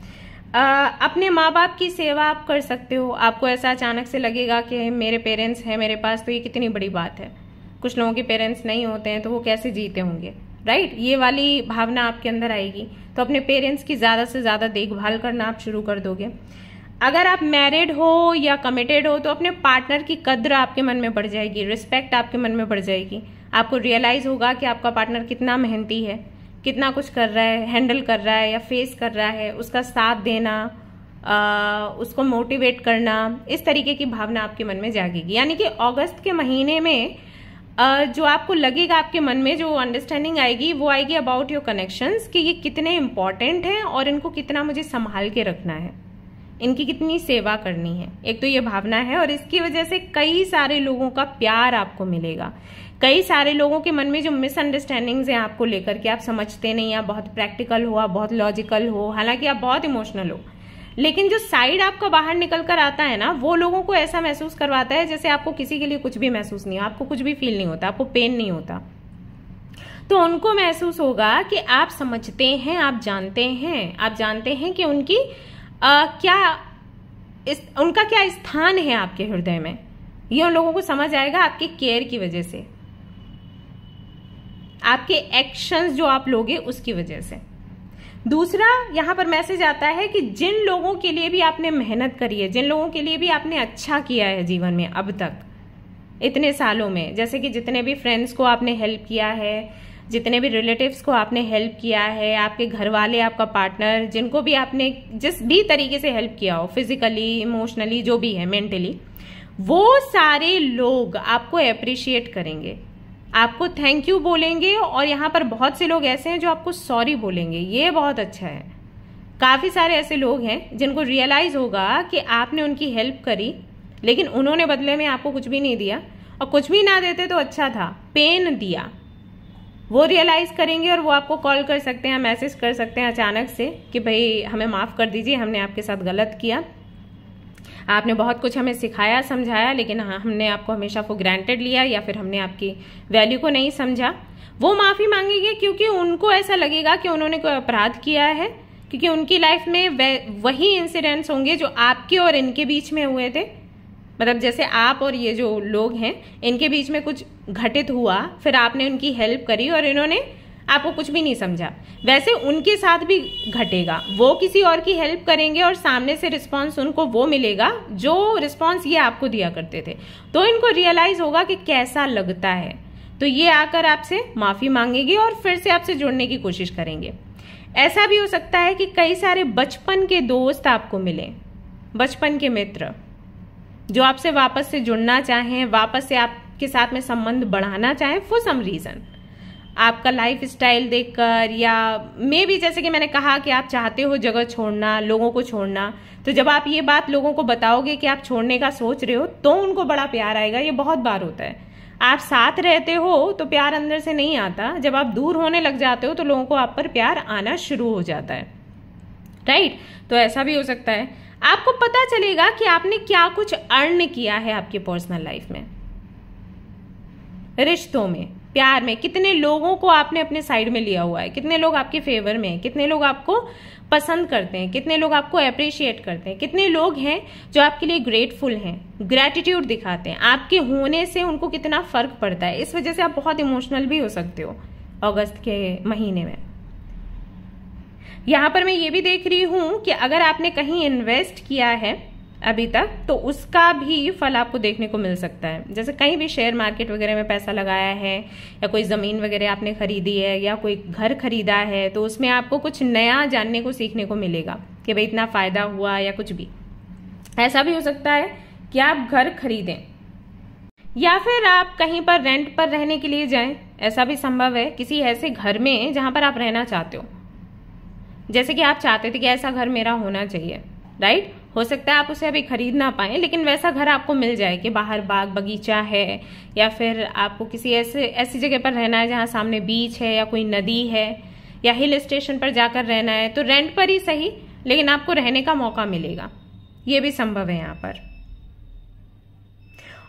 अपने माँ बाप की सेवा आप कर सकते हो। आपको ऐसा अचानक से लगेगा कि मेरे पेरेंट्स हैं मेरे पास, तो ये कितनी बड़ी बात है। कुछ लोगों के पेरेंट्स नहीं होते हैं तो वो कैसे जीते होंगे, राइट। ये वाली भावना आपके अंदर आएगी, तो अपने पेरेंट्स की ज्यादा से ज्यादा देखभाल करना आप शुरू कर दोगे। अगर आप मैरिड हो या कमिटेड हो तो अपने पार्टनर की कद्र आपके मन में बढ़ जाएगी, रिस्पेक्ट आपके मन में बढ़ जाएगी। आपको रियलाइज होगा कि आपका पार्टनर कितना मेहनती है, कितना कुछ कर रहा है, हैंडल कर रहा है या फेस कर रहा है। उसका साथ देना, उसको मोटिवेट करना, इस तरीके की भावना आपके मन में जागेगी। यानी कि अगस्त के महीने में जो आपको लगेगा, आपके मन में जो अंडरस्टैंडिंग आएगी वो आएगी अबाउट योर कनेक्शंस, कि ये कितने इंपॉर्टेंट हैं और इनको कितना मुझे संभाल के रखना है, इनकी कितनी सेवा करनी है। एक तो ये भावना है, और इसकी वजह से कई सारे लोगों का प्यार आपको मिलेगा। कई सारे लोगों के मन में जो मिसअंडरस्टैंडिंग्स हैं आपको लेकर के, आप समझते नहीं, आप बहुत प्रैक्टिकल हो, आप बहुत लॉजिकल हो, हालांकि आप बहुत इमोशनल हो, लेकिन जो साइड आपका बाहर निकल कर आता है ना, वो लोगों को ऐसा महसूस करवाता है जैसे आपको किसी के लिए कुछ भी महसूस नहीं हो, आपको कुछ भी फील नहीं होता, आपको पेन नहीं होता। तो उनको महसूस होगा कि आप समझते हैं, आप जानते हैं कि उनकी उनका क्या स्थान है आपके हृदय में। ये उन लोगों को समझ आएगा आपके केयर की वजह से, आपके एक्शंस जो आप लोगे उसकी वजह से। दूसरा, यहां पर मैसेज आता है कि जिन लोगों के लिए भी आपने मेहनत करी है, जिन लोगों के लिए भी आपने अच्छा किया है जीवन में अब तक इतने सालों में, जैसे कि जितने भी फ्रेंड्स को आपने हेल्प किया है, जितने भी रिलेटिव्स को आपने हेल्प किया है, आपके घर वाले, आपका पार्टनर, जिनको भी आपने जिस भी तरीके से हेल्प किया हो, फिजिकली, इमोशनली, जो भी है, मेंटली, वो सारे लोग आपको अप्रिशिएट करेंगे, आपको थैंक यू बोलेंगे। और यहाँ पर बहुत से लोग ऐसे हैं जो आपको सॉरी बोलेंगे, ये बहुत अच्छा है। काफी सारे ऐसे लोग हैं जिनको रियलाइज होगा कि आपने उनकी हेल्प करी, लेकिन उन्होंने बदले में आपको कुछ भी नहीं दिया, और कुछ भी ना देते तो अच्छा था, पेन दिया। वो रियलाइज करेंगे और वो आपको कॉल कर सकते हैं, मैसेज कर सकते हैं अचानक से कि भाई हमें माफ कर दीजिए, हमने आपके साथ गलत किया, आपने बहुत कुछ हमें सिखाया, समझाया, लेकिन हमने आपको हमेशा फॉर ग्रांटेड लिया, या फिर हमने आपकी वैल्यू को नहीं समझा। वो माफी मांगेंगे क्योंकि उनको ऐसा लगेगा कि उन्होंने कोई अपराध किया है, क्योंकि उनकी लाइफ में वही इंसिडेंट्स होंगे जो आपके और इनके बीच में हुए थे। मतलब जैसे आप और ये जो लोग हैं, इनके बीच में कुछ घटित हुआ, फिर आपने उनकी हेल्प करी और इन्होंने आपको कुछ भी नहीं समझा, वैसे उनके साथ भी घटेगा। वो किसी और की हेल्प करेंगे और सामने से रिस्पांस उनको वो मिलेगा जो रिस्पांस ये आपको दिया करते थे। तो इनको रियलाइज होगा कि कैसा लगता है, तो ये आकर आपसे माफी मांगेंगे और फिर से आपसे जुड़ने की कोशिश करेंगे। ऐसा भी हो सकता है कि कई सारे बचपन के दोस्त आपको मिले, बचपन के मित्र जो आपसे वापस से जुड़ना चाहें, वापस से आपके साथ में संबंध बढ़ाना चाहें फॉर सम रीजन, आपका लाइफ स्टाइल देखकर, या मे भी जैसे कि मैंने कहा कि आप चाहते हो जगह छोड़ना, लोगों को छोड़ना, तो जब आप ये बात लोगों को बताओगे कि आप छोड़ने का सोच रहे हो, तो उनको बड़ा प्यार आएगा। ये बहुत बार होता है, आप साथ रहते हो तो प्यार अंदर से नहीं आता, जब आप दूर होने लग जाते हो तो लोगों को आप पर प्यार आना शुरू हो जाता है, राइट। तो ऐसा भी हो सकता है। आपको पता चलेगा कि आपने क्या कुछ अर्न किया है आपकी पर्सनल लाइफ में, रिश्तों में, प्यार में, कितने लोगों को आपने अपने साइड में लिया हुआ है, कितने लोग आपके फेवर में हैं, कितने लोग आपको पसंद करते हैं, कितने लोग आपको अप्रिशिएट करते हैं, कितने लोग हैं जो आपके लिए ग्रेटफुल हैं, ग्रेटिट्यूड दिखाते हैं, आपके होने से उनको कितना फर्क पड़ता है। इस वजह से आप बहुत इमोशनल भी हो सकते हो अगस्त के महीने में। यहां पर मैं ये भी देख रही हूं कि अगर आपने कहीं इन्वेस्ट किया है अभी तक, तो उसका भी फल आपको देखने को मिल सकता है। जैसे कहीं भी शेयर मार्केट वगैरह में पैसा लगाया है, या कोई जमीन वगैरह आपने खरीदी है, या कोई घर खरीदा है, तो उसमें आपको कुछ नया जानने को, सीखने को मिलेगा कि भाई इतना फायदा हुआ या कुछ भी। ऐसा भी हो सकता है कि आप घर खरीदें, या फिर आप कहीं पर रेंट पर रहने के लिए जाएं, ऐसा भी संभव है, किसी ऐसे घर में जहां पर आप रहना चाहते हो, जैसे कि आप चाहते थे कि ऐसा घर मेरा होना चाहिए, राइट। हो सकता है आप उसे अभी खरीद ना पाए, लेकिन वैसा घर आपको मिल जाए कि बाहर बाग बगीचा है, या फिर आपको किसी ऐसी जगह पर रहना है जहां सामने बीच है या कोई नदी है, या हिल स्टेशन पर जाकर रहना है तो रेंट पर ही सही, लेकिन आपको रहने का मौका मिलेगा, ये भी संभव है यहाँ पर।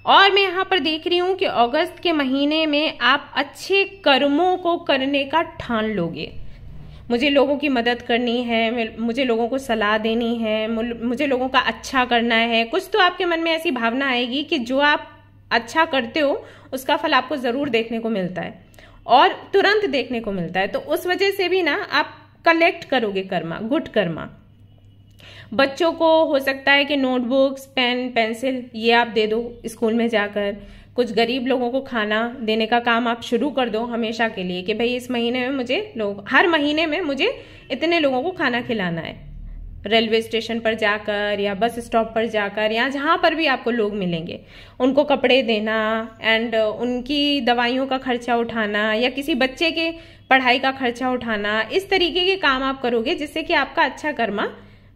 और मैं यहाँ पर देख रही हूं कि अगस्त के महीने में आप अच्छे कर्मों को करने का ठान लोगे। मुझे लोगों की मदद करनी है, मुझे लोगों को सलाह देनी है, मुझे लोगों का अच्छा करना है, कुछ तो आपके मन में ऐसी भावना आएगी कि जो आप अच्छा करते हो उसका फल आपको जरूर देखने को मिलता है और तुरंत देखने को मिलता है। तो उस वजह से भी ना आप कलेक्ट करोगे कर्मा, गुड कर्मा। बच्चों को हो सकता है कि नोटबुक्स, पेन, पेंसिल ये आप दे दो स्कूल में जाकर। कुछ गरीब लोगों को खाना देने का काम आप शुरू कर दो हमेशा के लिए कि भाई इस महीने में मुझे हर महीने में मुझे इतने लोगों को खाना खिलाना है। रेलवे स्टेशन पर जाकर या बस स्टॉप पर जाकर या जहां पर भी आपको लोग मिलेंगे उनको कपड़े देना एंड उनकी दवाइयों का खर्चा उठाना या किसी बच्चे के पढ़ाई का खर्चा उठाना, इस तरीके के काम आप करोगे जिससे कि आपका अच्छा कर्मा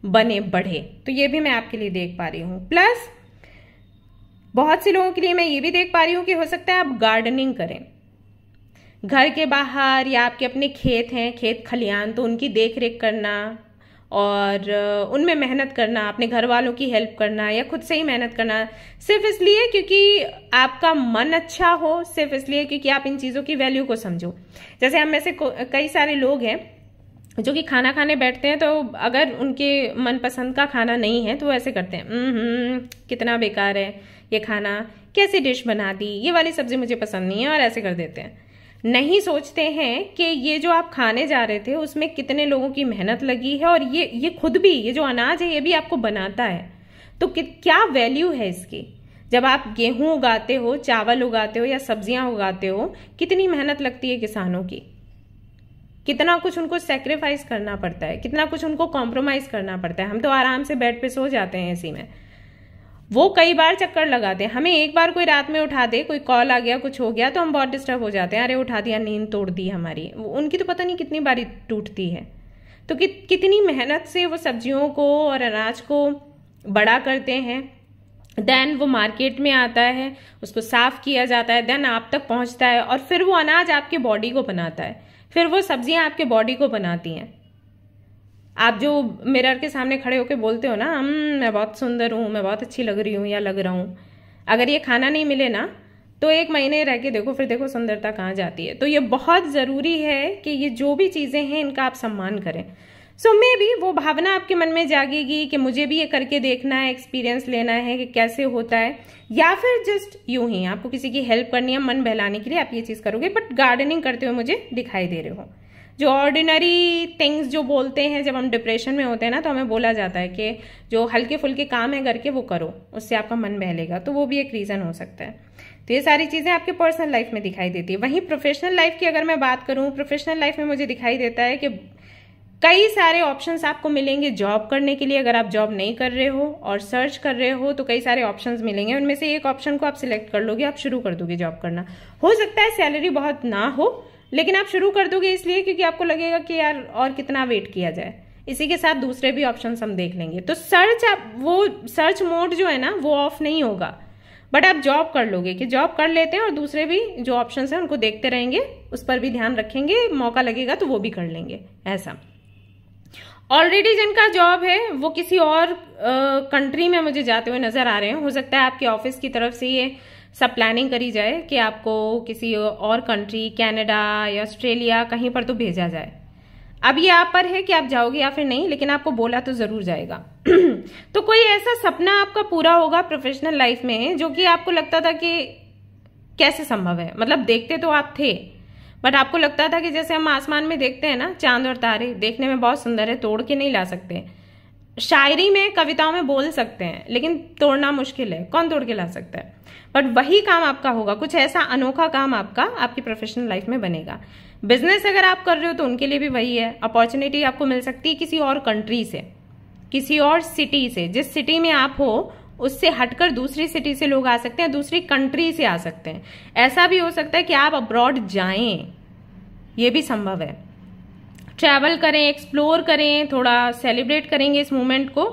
बने, बढ़े। तो ये भी मैं आपके लिए देख पा रही हूँ। प्लस बहुत से लोगों के लिए मैं ये भी देख पा रही हूँ कि हो सकता है आप गार्डनिंग करें घर के बाहर या आपके अपने खेत हैं, खेत खलियान, तो उनकी देख रेख करना और उनमें मेहनत करना, अपने घर वालों की हेल्प करना या खुद से ही मेहनत करना, सिर्फ इसलिए क्योंकि आपका मन अच्छा हो, सिर्फ इसलिए क्योंकि आप इन चीज़ों की वैल्यू को समझो। जैसे हम में से कई सारे लोग हैं जो कि खाना खाने बैठते हैं तो अगर उनके मनपसंद का खाना नहीं है तो वो ऐसे करते हैं, कितना बेकार है ये खाना, कैसी डिश बना दी, ये वाली सब्जी मुझे पसंद नहीं है, और ऐसे कर देते हैं। नहीं सोचते हैं कि ये जो आप खाने जा रहे थे उसमें कितने लोगों की मेहनत लगी है और ये खुद भी, ये जो अनाज है ये भी आपको बनाता है। तो क्या वैल्यू है इसकी। जब आप गेहूं उगाते हो, चावल उगाते हो या सब्जियां उगाते हो, कितनी मेहनत लगती है किसानों की, कितना कुछ उनको सेक्रीफाइस करना पड़ता है, कितना कुछ उनको कॉम्प्रोमाइज करना पड़ता है। हम तो आराम से बेड पे सो जाते हैं एसी में, वो कई बार चक्कर लगाते हैं। हमें एक बार कोई रात में उठा दे, कोई कॉल आ गया, कुछ हो गया तो हम बहुत डिस्टर्ब हो जाते हैं, अरे उठा दिया, नींद तोड़ दी हमारी। उनकी तो पता नहीं कितनी बारी टूटती है। तो कितनी मेहनत से वो सब्जियों को और अनाज को बड़ा करते हैं, देन वो मार्केट में आता है, उसको साफ किया जाता है, देन आप तक पहुंचता है और फिर वो अनाज आपके बॉडी को बनाता है, फिर वो सब्जियां आपके बॉडी को बनाती हैं। आप जो मिरर के सामने खड़े होकर बोलते हो ना, मैं बहुत सुंदर हूं, मैं बहुत अच्छी लग रही हूं या लग रहा हूं, अगर ये खाना नहीं मिले ना तो 1 महीने रह के देखो, फिर देखो सुंदरता कहाँ जाती है। तो ये बहुत जरूरी है कि ये जो भी चीजें हैं इनका आप सम्मान करें। सो मे बी वो भावना आपके मन में जागेगी कि मुझे भी ये करके देखना है, एक्सपीरियंस लेना है कि कैसे होता है, या फिर जस्ट यूं ही आपको किसी की हेल्प करनी है मन बहलाने के लिए आप ये चीज करोगे। बट गार्डनिंग करते हुए मुझे दिखाई दे रहे हो। जो ऑर्डिनरी थिंग्स जो बोलते हैं, जब हम डिप्रेशन में होते हैं ना तो हमें बोला जाता है कि जो हल्के फुल्के काम है घर के वो करो, उससे आपका मन बहलेगा, तो वो भी एक रीजन हो सकता है। तो ये सारी चीजें आपके पर्सनल लाइफ में दिखाई देती है। वहीं प्रोफेशनल लाइफ की अगर मैं बात करूं, प्रोफेशनल लाइफ में मुझे दिखाई देता है कि कई सारे ऑप्शंस आपको मिलेंगे जॉब करने के लिए। अगर आप जॉब नहीं कर रहे हो और सर्च कर रहे हो तो कई सारे ऑप्शंस मिलेंगे, उनमें से एक ऑप्शन को आप सिलेक्ट कर लोगे, आप शुरू कर दोगे जॉब करना। हो सकता है सैलरी बहुत ना हो, लेकिन आप शुरू कर दोगे इसलिए क्योंकि आपको लगेगा कि यार और कितना वेट किया जाए। इसी के साथ दूसरे भी ऑप्शंस हम देख लेंगे। तो सर्च मोड जो है ना वो ऑफ नहीं होगा, बट आप जॉब कर लोगे कि जॉब कर लेते हैं और दूसरे भी जो ऑप्शंस हैं उनको देखते रहेंगे, उस पर भी ध्यान रखेंगे, मौका लगेगा तो वो भी कर लेंगे। ऐसा ऑलरेडी जिनका जॉब है वो किसी और कंट्री में मुझे जाते हुए नजर आ रहे हैं। हो सकता है आपके ऑफिस की तरफ से ये सब प्लानिंग करी जाए कि आपको किसी और कंट्री, कनाडा या ऑस्ट्रेलिया कहीं पर तो भेजा जाए। अब ये आप पर है कि आप जाओगे या फिर नहीं, लेकिन आपको बोला तो जरूर जाएगा। तो कोई ऐसा सपना आपका पूरा होगा प्रोफेशनल लाइफ में जो कि आपको लगता था कि कैसे संभव है, मतलब देखते तो आप थे बट आपको लगता था कि जैसे हम आसमान में देखते हैं ना चांद और तारे, देखने में बहुत सुंदर है, तोड़ के नहीं ला सकते। शायरी में, कविताओं में बोल सकते हैं लेकिन तोड़ना मुश्किल है, कौन तोड़ के ला सकता है। बट वही काम आपका होगा, कुछ ऐसा अनोखा काम आपका आपकी प्रोफेशनल लाइफ में बनेगा। बिजनेस अगर आप कर रहे हो तो उनके लिए भी वही है। अपॉर्चुनिटी आपको मिल सकती है किसी और कंट्री से, किसी और सिटी से। जिस सिटी में आप हो उससे हटकर दूसरी सिटी से लोग आ सकते हैं, दूसरी कंट्री से आ सकते हैं। ऐसा भी हो सकता है कि आप अब्रॉड जाएं, ये भी संभव है। ट्रैवल करें, एक्सप्लोर करें, थोड़ा सेलिब्रेट करेंगे इस मोमेंट को,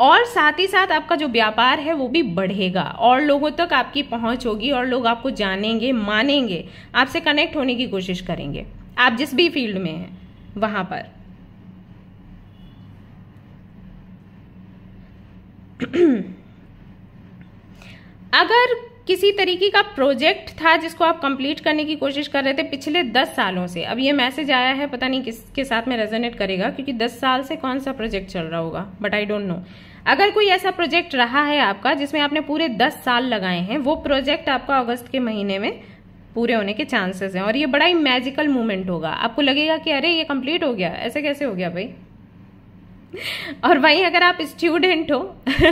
और साथ ही साथ आपका जो व्यापार है वो भी बढ़ेगा और लोगों तक आपकी पहुंच होगी और लोग आपको जानेंगे, मानेंगे, आपसे कनेक्ट होने की कोशिश करेंगे, आप जिस भी फील्ड में हैं। वहां पर। अगर किसी तरीके का प्रोजेक्ट था जिसको आप कंप्लीट करने की कोशिश कर रहे थे पिछले 10 सालों से, अब ये मैसेज आया है, पता नहीं किसके साथ में रेजोनेट करेगा, क्योंकि 10 साल से कौन सा प्रोजेक्ट चल रहा होगा, बट आई डोंट नो। अगर कोई ऐसा प्रोजेक्ट रहा है आपका जिसमें आपने पूरे 10 साल लगाए हैं, वो प्रोजेक्ट आपका अगस्त के महीने में पूरे होने के चांसेस हैं, और ये बड़ा ही मैजिकल मोमेंट होगा। आपको लगेगा कि अरे ये कंप्लीट हो गया, ऐसे कैसे हो गया भाई। और वहीं अगर आप स्टूडेंट हो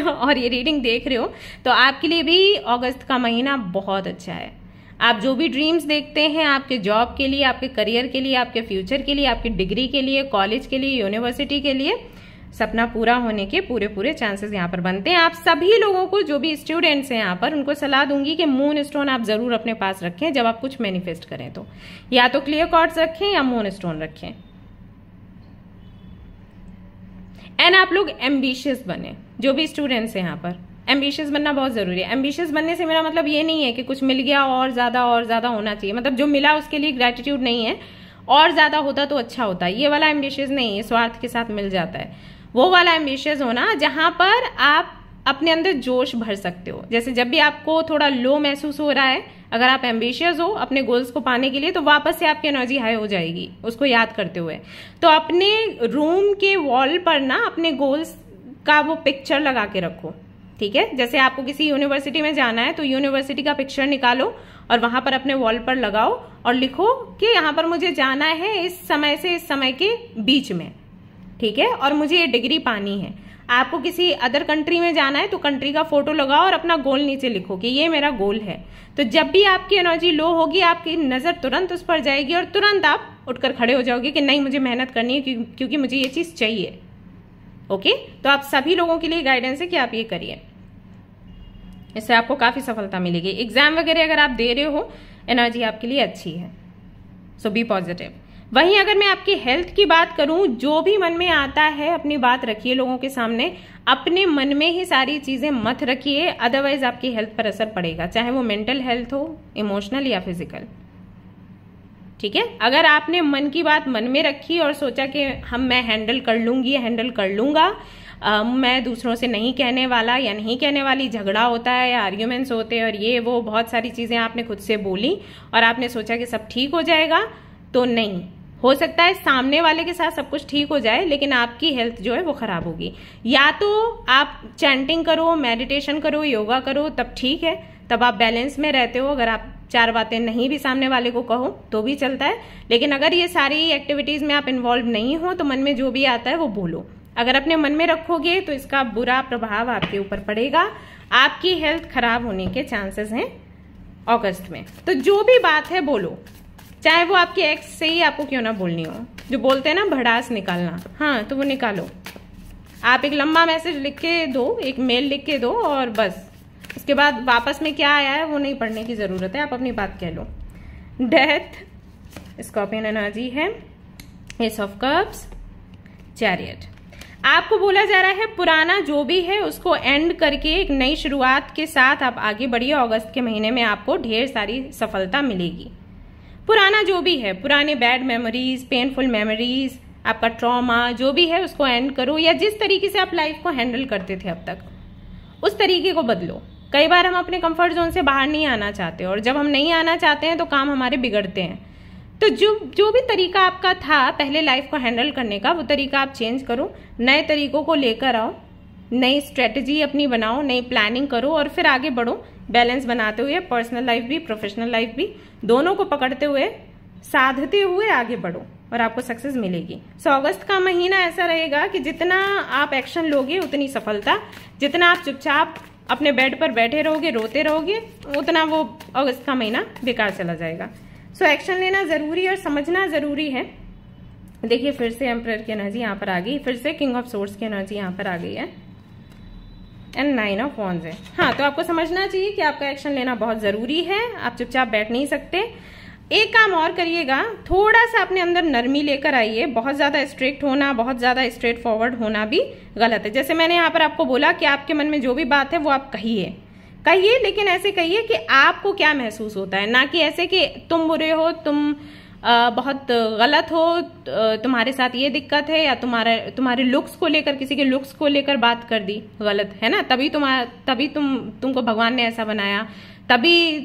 और ये रीडिंग देख रहे हो, तो आपके लिए भी अगस्त का महीना बहुत अच्छा है। आप जो भी ड्रीम्स देखते हैं आपके जॉब के लिए, आपके करियर के लिए, आपके फ्यूचर के लिए, आपकी डिग्री के लिए, कॉलेज के लिए, यूनिवर्सिटी के लिए, सपना पूरा होने के पूरे चांसेस यहाँ पर बनते हैं। आप सभी लोगों को, जो भी स्टूडेंट्स हैं यहाँ पर, उनको सलाह दूंगी कि मून स्टोन आप जरूर अपने पास रखें जब आप कुछ मैनिफेस्ट करें तो, या तो क्लियर क्वार्ट्ज रखें या मून स्टोन रखें। एंड आप लोग एम्बिशियस बने, जो भी स्टूडेंट्स हैं यहाँ पर, एम्बिशियस बनना बहुत जरूरी है। एम्बिशियस बनने से मेरा मतलब ये नहीं है कि कुछ मिल गया और ज्यादा होना चाहिए, मतलब जो मिला उसके लिए ग्रेटिट्यूड नहीं है, और ज्यादा होता तो अच्छा होता, ये वाला एम्बिशियस नहीं है, स्वार्थ के साथ मिल जाता है। वो वाला एम्बिशियस होना जहां पर आप अपने अंदर जोश भर सकते हो। जैसे जब भी आपको थोड़ा लो महसूस हो रहा है, अगर आप एम्बिशियस हो अपने गोल्स को पाने के लिए, तो वापस से आपकी एनर्जी हाई हो जाएगी उसको याद करते हुए। तो अपने रूम के वॉल पर ना अपने गोल्स का वो पिक्चर लगा के रखो, ठीक है। जैसे आपको किसी यूनिवर्सिटी में जाना है तो यूनिवर्सिटी का पिक्चर निकालो और वहां पर अपने वॉल पर लगाओ और लिखो कि यहाँ पर मुझे जाना है इस समय से इस समय के बीच में, ठीक है, और मुझे ये डिग्री पानी है। आपको किसी अदर कंट्री में जाना है तो कंट्री का फोटो लगाओ और अपना गोल नीचे लिखो कि ये मेरा गोल है। तो जब भी आपकी एनर्जी लो होगी, आपकी नजर तुरंत उस पर जाएगी और तुरंत आप उठकर खड़े हो जाओगे कि नहीं, मुझे मेहनत करनी है क्योंकि मुझे ये चीज चाहिए। ओके, तो आप सभी लोगों के लिए गाइडेंस है कि आप ये करिए, इससे आपको काफी सफलता मिलेगी। एग्जाम वगैरह अगर आप दे रहे हो, एनर्जी आपके लिए अच्छी है, सो बी पॉजिटिव। वहीं अगर मैं आपकी हेल्थ की बात करूं, जो भी मन में आता है अपनी बात रखिए लोगों के सामने, अपने मन में ही सारी चीजें मत रखिए, अदरवाइज आपकी हेल्थ पर असर पड़ेगा, चाहे वो मेंटल हेल्थ हो, इमोशनल या फिजिकल, ठीक है। अगर आपने मन की बात मन में रखी और सोचा कि मैं हैंडल कर लूंगी, हैंडल कर लूंगा, मैं दूसरों से नहीं कहने वाला या नहीं कहने वाली, झगड़ा होता है या आर्ग्यूमेंट्स होते हैं और ये वो बहुत सारी चीजें आपने खुद से बोली और आपने सोचा कि सब ठीक हो जाएगा, तो नहीं हो सकता है सामने वाले के साथ सब कुछ ठीक हो जाए, लेकिन आपकी हेल्थ जो है वो खराब होगी। या तो आप चैंटिंग करो, मेडिटेशन करो, योगा करो, तब ठीक है, तब आप बैलेंस में रहते हो। अगर आप 4 बातें नहीं भी सामने वाले को कहो तो भी चलता है, लेकिन अगर ये सारी एक्टिविटीज में आप इन्वॉल्व नहीं हो तो मन में जो भी आता है वो बोलो। अगर अपने मन में रखोगे तो इसका बुरा प्रभाव आपके ऊपर पड़ेगा, आपकी हेल्थ खराब होने के चांसेस हैं अगस्त में। तो जो भी बात है बोलो, चाहे वो आपके एक्स से ही आपको क्यों ना बोलनी हो। जो बोलते हैं ना भड़ास निकालना, हाँ तो वो निकालो। आप एक लंबा मैसेज लिख के दो, एक मेल लिख के दो और बस, उसके बाद वापस में क्या आया है वो नहीं पढ़ने की जरूरत है, आप अपनी बात कह लो। डेथ, स्कॉर्पियन एनर्जी है, एस ऑफ कप्स, चैरियट। आपको बोला जा रहा है पुराना जो भी है उसको एंड करके एक नई शुरुआत के साथ आप आगे बढ़िए। अगस्त के महीने में आपको ढेर सारी सफलता मिलेगी। पुराना जो भी है, पुराने बैड मेमोरीज, पेनफुल मेमोरीज, आपका ट्रॉमा जो भी है उसको एंड करो, या जिस तरीके से आप लाइफ को हैंडल करते थे अब तक उस तरीके को बदलो। कई बार हम अपने कंफर्ट जोन से बाहर नहीं आना चाहते, और जब हम नहीं आना चाहते हैं तो काम हमारे बिगड़ते हैं। तो जो भी तरीका आपका था पहले लाइफ को हैंडल करने का, वो तरीका आप चेंज करो, नए तरीकों को लेकर आओ, नई स्ट्रेटजी अपनी बनाओ, नई प्लानिंग करो और फिर आगे बढ़ो, बैलेंस बनाते हुए, पर्सनल लाइफ भी प्रोफेशनल लाइफ भी दोनों को पकड़ते हुए, साधते हुए आगे बढ़ो और आपको सक्सेस मिलेगी। सो अगस्त का महीना ऐसा रहेगा कि जितना आप एक्शन लोगे उतनी सफलता, जितना आप चुपचाप अपने बेड पर बैठे रहोगे, रोते रहोगे, उतना वो अगस्त का महीना बेकार चला जाएगा। सो एक्शन लेना जरूरी और समझना जरूरी है। देखिए फिर से एम्परर की एनर्जी यहाँ पर आ गई, फिर से किंग ऑफ सोर्ड्स की एनर्जी यहाँ पर आ गई है, एंड 9 ऑफ वॉन्ड्स है। हाँ, तो आपको समझना चाहिए कि आपका एक्शन लेना बहुत जरूरी है, आप चुपचाप बैठ नहीं सकते। एक काम और करिएगा, थोड़ा सा अपने अंदर नरमी लेकर आइए। बहुत ज्यादा स्ट्रिक्ट होना, बहुत ज्यादा स्ट्रेट फॉरवर्ड होना भी गलत है। जैसे मैंने यहाँ पर आपको बोला कि आपके मन में जो भी बात है वो आप कहिए, लेकिन ऐसे कहिए कि आपको क्या महसूस होता है, ना कि ऐसे कि तुम बुरे हो, तुम बहुत गलत हो, तुम्हारे साथ ये दिक्कत है, या तुम्हारे लुक्स को लेकर, किसी के लुक्स को लेकर बात कर दी, गलत है ना, तभी तुमको भगवान ने ऐसा बनाया, तभी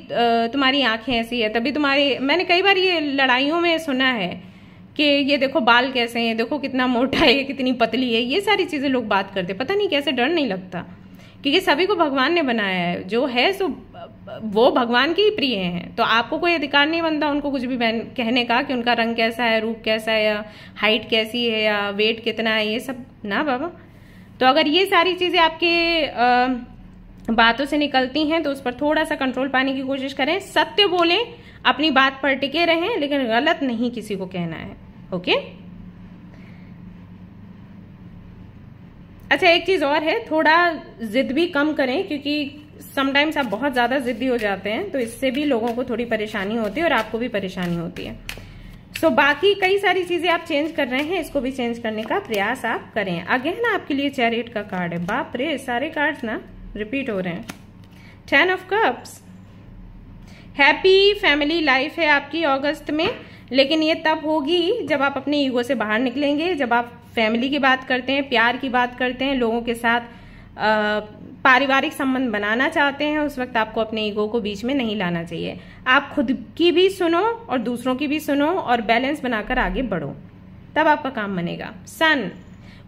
तुम्हारी आंखें ऐसी है, तभी मैंने कई बार ये लड़ाइयों में सुना है कि ये देखो बाल कैसे हैं, देखो कितना मोटा है, कितनी पतली है, ये सारी चीजें लोग बात करते, पता नहीं कैसे डर नहीं लगता, क्योंकि सभी को भगवान ने बनाया है, जो है सो वो भगवान के ही प्रिय हैं। तो आपको कोई अधिकार नहीं बनता उनको कुछ भी कहने का कि उनका रंग कैसा है, रूप कैसा है, या हाइट कैसी है, या वेट कितना है, ये सब ना बाबा। तो अगर ये सारी चीजें आपके बातों से निकलती हैं तो उस पर थोड़ा सा कंट्रोल पाने की कोशिश करें, सत्य बोलें, अपनी बात पर टिके रहें, लेकिन गलत नहीं किसी को कहना है। ओके। अच्छा, एक चीज और है, थोड़ा जिद भी कम करें, क्योंकि समटाइम्स आप बहुत ज्यादा जिद्दी हो जाते हैं, तो इससे भी लोगों को थोड़ी परेशानी होती है और आपको भी परेशानी होती है। सो बाकी कई सारी चीजें आप चेंज कर रहे हैं, इसको भी चेंज करने का प्रयास आप करें। आगे है ना आपके लिए चैरियट का कार्ड है, बाप रे सारे कार्ड्स ना रिपीट हो रहे हैं। 10 of cups, happy family life है आपकी अगस्त में, लेकिन ये तब होगी जब आप अपने ईगो से बाहर निकलेंगे, जब आप फैमिली की बात करते हैं, प्यार की बात करते हैं, लोगों के साथ पारिवारिक संबंध बनाना चाहते हैं, उस वक्त आपको अपने ईगो को बीच में नहीं लाना चाहिए। आप खुद की भी सुनो और दूसरों की भी सुनो और बैलेंस बनाकर आगे बढ़ो, तब आपका काम बनेगा। सन,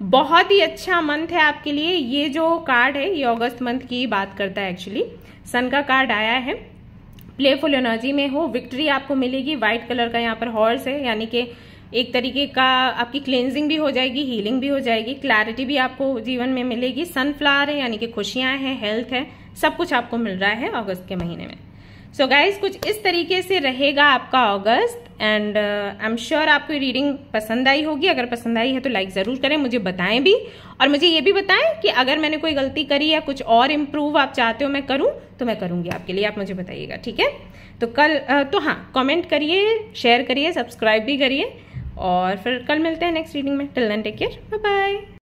बहुत ही अच्छा मंथ है आपके लिए। ये जो कार्ड है ये अगस्त मंथ की बात करता है एक्चुअली। सन का कार्ड आया है, प्लेफुल एनर्जी में हो, विक्ट्री आपको मिलेगी। व्हाइट कलर का यहाँ पर हॉर्स है, यानी कि एक तरीके का आपकी क्लेंजिंग भी हो जाएगी, हीलिंग भी हो जाएगी, क्लैरिटी भी आपको जीवन में मिलेगी। सनफ्लावर है, यानी कि खुशियां हैं, हेल्थ है, सब कुछ आपको मिल रहा है अगस्त के महीने में। सो गाइज, कुछ इस तरीके से रहेगा आपका अगस्त, एंड आई एम श्योर आपको रीडिंग पसंद आई होगी। अगर पसंद आई है तो लाइक जरूर करें, मुझे बताएं भी, और मुझे ये भी बताएं कि अगर मैंने कोई गलती करी या कुछ और इम्प्रूव आप चाहते हो मैं करूं तो मैं करूंगी आपके लिए, आप मुझे बताइएगा, ठीक है। तो हाँ, कमेंट करिए, शेयर करिए, सब्सक्राइब भी करिए, और फिर कल मिलते हैं नेक्स्ट रीडिंग में। Till then take care, bye bye.